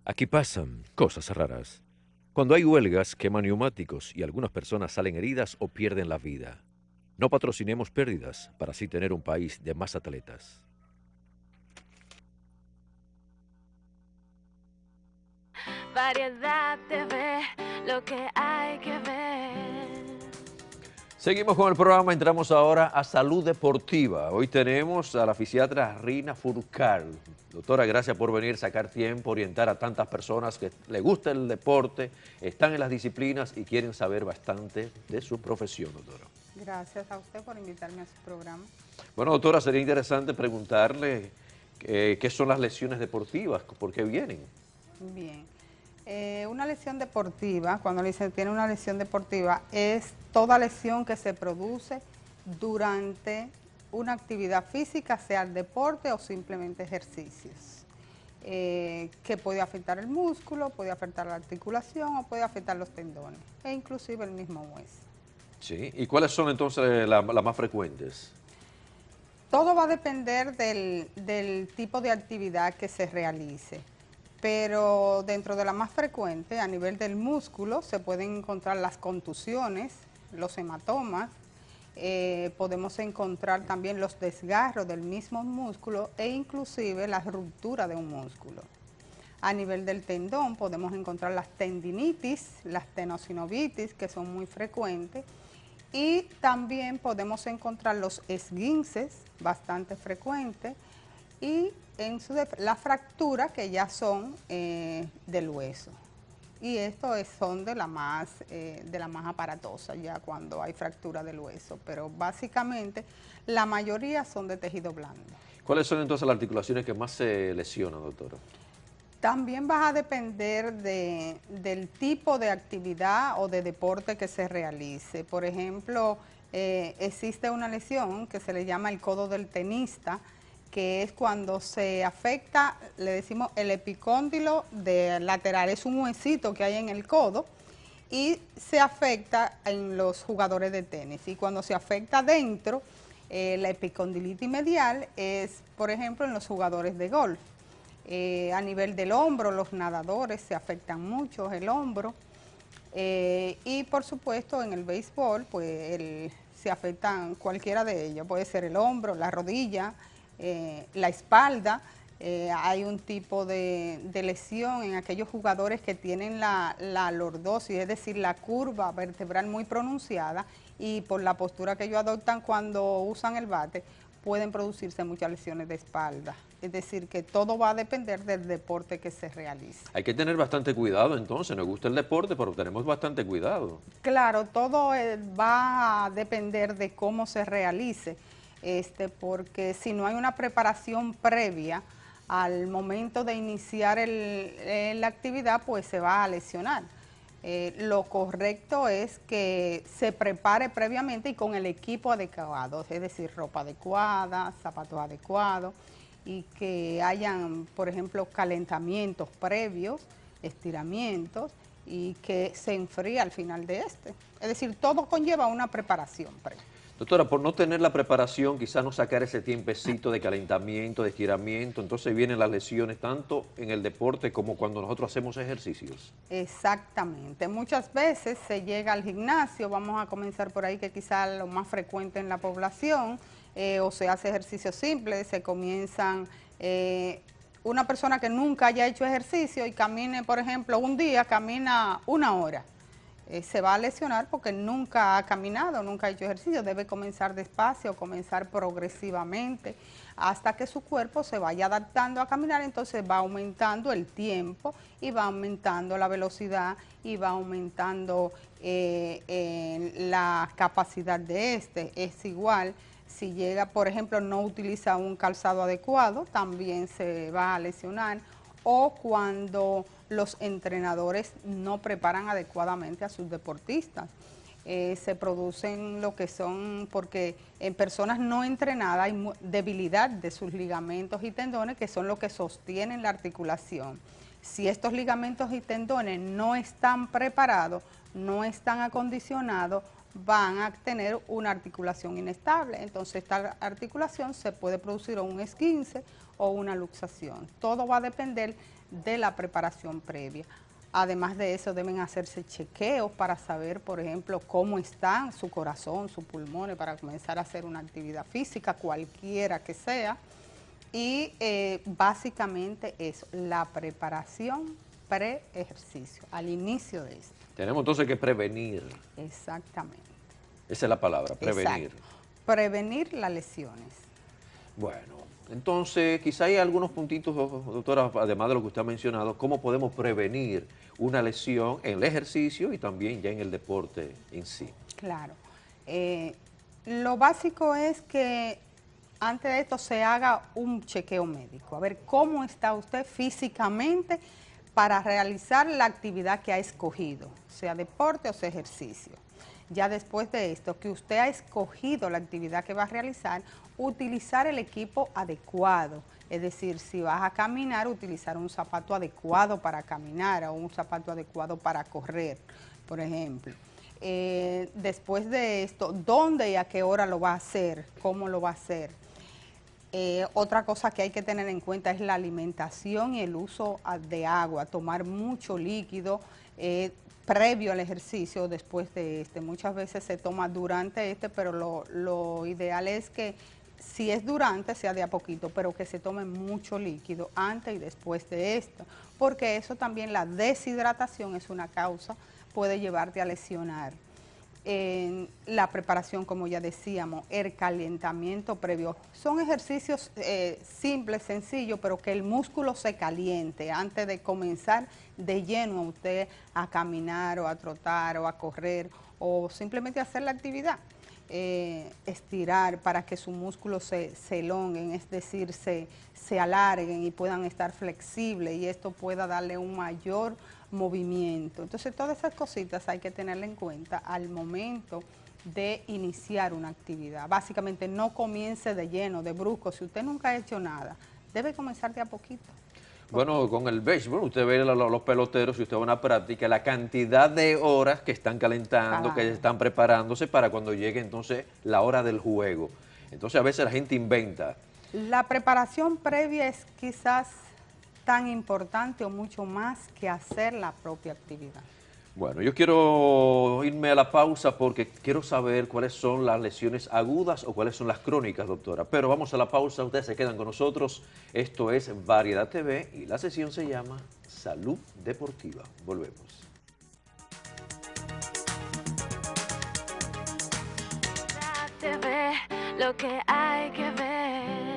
Aquí pasan cosas raras. Cuando hay huelgas, queman neumáticos y algunas personas salen heridas o pierden la vida. No patrocinemos pérdidas para así tener un país de más atletas. Variedad TV, lo que hay que ver. Seguimos con el programa, entramos ahora a Salud Deportiva. Hoy tenemos a la fisiatra Rina Furcal. Doctora, gracias por venir, sacar tiempo, orientar a tantas personas que les gusta el deporte, están en las disciplinas y quieren saber bastante de su profesión, doctora. Gracias a usted por invitarme a su programa. Bueno, doctora, sería interesante preguntarle qué son las lesiones deportivas, por qué vienen. Bien. Una lesión deportiva, cuando le dicen tiene una lesión deportiva, es toda lesión que se produce durante una actividad física, sea el deporte o simplemente ejercicios, que puede afectar el músculo, puede afectar la articulación o puede afectar los tendones e inclusive el mismo hueso. Sí, ¿y cuáles son entonces las más frecuentes? Todo va a depender del tipo de actividad que se realice, pero dentro de la más frecuente, a nivel del músculo, se pueden encontrar las contusiones, los hematomas, podemos encontrar también los desgarros del mismo músculo e inclusive la ruptura de un músculo. A nivel del tendón podemos encontrar las tendinitis, las tenosinovitis, que son muy frecuentes, y también podemos encontrar los esguinces, bastante frecuentes, y la fractura, que ya son del hueso. Y esto son de la más aparatosa, ya cuando hay fractura del hueso, pero básicamente la mayoría son de tejido blando. ¿Cuáles son entonces las articulaciones que más se lesionan, doctora? También va a depender del tipo de actividad o de deporte que se realice. Por ejemplo, existe una lesión que se le llama el codo del tenista, que es cuando se afecta, le decimos el epicóndilo de lateral, es un huesito que hay en el codo y se afecta en los jugadores de tenis. Y cuando se afecta dentro, la epicondilitis medial es, por ejemplo, en los jugadores de golf. A nivel del hombro, los nadadores se afectan mucho el hombro. Y por supuesto en el béisbol, pues se afectan cualquiera de ellos. Puede ser el hombro, la rodilla, la espalda. Hay un tipo de lesión en aquellos jugadores que tienen la lordosis, es decir, la curva vertebral muy pronunciada, y por la postura que ellos adoptan cuando usan el bate, pueden producirse muchas lesiones de espalda. Es decir, que todo va a depender del deporte que se realice. Hay que tener bastante cuidado entonces, nos gusta el deporte, pero tenemos bastante cuidado. Claro, todo va a depender de cómo se realice, porque si no hay una preparación previa al momento de iniciar la actividad, pues se va a lesionar. Lo correcto es que se prepare previamente y con el equipo adecuado, es decir, ropa adecuada, zapatos adecuados, y que hayan, por ejemplo, calentamientos previos, estiramientos, y que se enfríe al final de este. Es decir, todo conlleva una preparación previa. Doctora, por no tener la preparación, quizás no sacar ese tiempecito de calentamiento, de estiramiento, entonces vienen las lesiones tanto en el deporte como cuando nosotros hacemos ejercicios. Exactamente. Muchas veces se llega al gimnasio, vamos a comenzar por ahí, que quizá lo más frecuente en la población, o se hace ejercicio simple, se comienzan, una persona que nunca haya hecho ejercicio y camine, por ejemplo, un día, camina 1 hora. Se va a lesionar porque nunca ha caminado, nunca ha hecho ejercicio. Debe comenzar despacio, comenzar progresivamente, hasta que su cuerpo se vaya adaptando a caminar. Entonces va aumentando el tiempo y va aumentando la velocidad y va aumentando la capacidad de este. Es igual, si llega, por ejemplo, no utiliza un calzado adecuado, también se va a lesionar, o cuando los entrenadores no preparan adecuadamente a sus deportistas. Se producen lo que son, porque en personas no entrenadas hay debilidad de sus ligamentos y tendones, que son lo que sostienen la articulación. Si estos ligamentos y tendones no están preparados, no están acondicionados, van a tener una articulación inestable. Entonces esta articulación se puede producir o un esguince o una luxación. Todo va a depender de la preparación previa. Además de eso, deben hacerse chequeos para saber, por ejemplo, cómo están su corazón, sus pulmones, para comenzar a hacer una actividad física, cualquiera que sea. Y básicamente eso, la preparación pre-ejercicio, al inicio de esto. Tenemos entonces que prevenir. Exactamente. Esa es la palabra, prevenir. Exacto. Prevenir las lesiones. Bueno, entonces quizá hay algunos puntitos, doctora, además de lo que usted ha mencionado, cómo podemos prevenir una lesión en el ejercicio y también ya en el deporte en sí. Claro. Lo básico es que antes de esto se haga un chequeo médico, a ver cómo está usted físicamente para realizar la actividad que ha escogido, sea deporte o sea ejercicio. Ya después de esto, que usted ha escogido la actividad que va a realizar, utilizar el equipo adecuado. Es decir, si vas a caminar, utilizar un zapato adecuado para caminar o un zapato adecuado para correr, por ejemplo. Después de esto, ¿dónde y a qué hora lo va a hacer? ¿Cómo lo va a hacer? Otra cosa que hay que tener en cuenta es la alimentación y el uso de agua, tomar mucho líquido previo al ejercicio o después de este. Muchas veces se toma durante este, pero lo ideal es que si es durante sea de a poquito, pero que se tome mucho líquido antes y después de esto, porque eso también, la deshidratación es una causa, puede llevarte a lesionar. La preparación, como ya decíamos, el calentamiento previo. Son ejercicios simples, sencillos, pero que el músculo se caliente antes de comenzar de lleno a usted a caminar o a trotar o a correr o simplemente hacer la actividad. Estirar para que sus músculos se elonguen, es decir, se alarguen y puedan estar flexibles y esto pueda darle un mayor movimiento. Entonces todas esas cositas hay que tenerla en cuenta al momento de iniciar una actividad. Básicamente no comience de lleno, de brusco. Si usted nunca ha hecho nada, debe comenzar de a poquito. Bueno, con el béisbol, usted ve los peloteros, si usted va a una práctica, la cantidad de horas que están calentando, que están preparándose para cuando llegue entonces la hora del juego. Entonces a veces la gente inventa. La preparación previa es quizás tan importante o mucho más que hacer la propia actividad. Bueno, yo quiero irme a la pausa porque quiero saber cuáles son las lesiones agudas o cuáles son las crónicas, doctora. Pero vamos a la pausa, ustedes se quedan con nosotros. Esto es Variedad TV y la sesión se llama Salud Deportiva. Volvemos. TV, lo que hay que ver.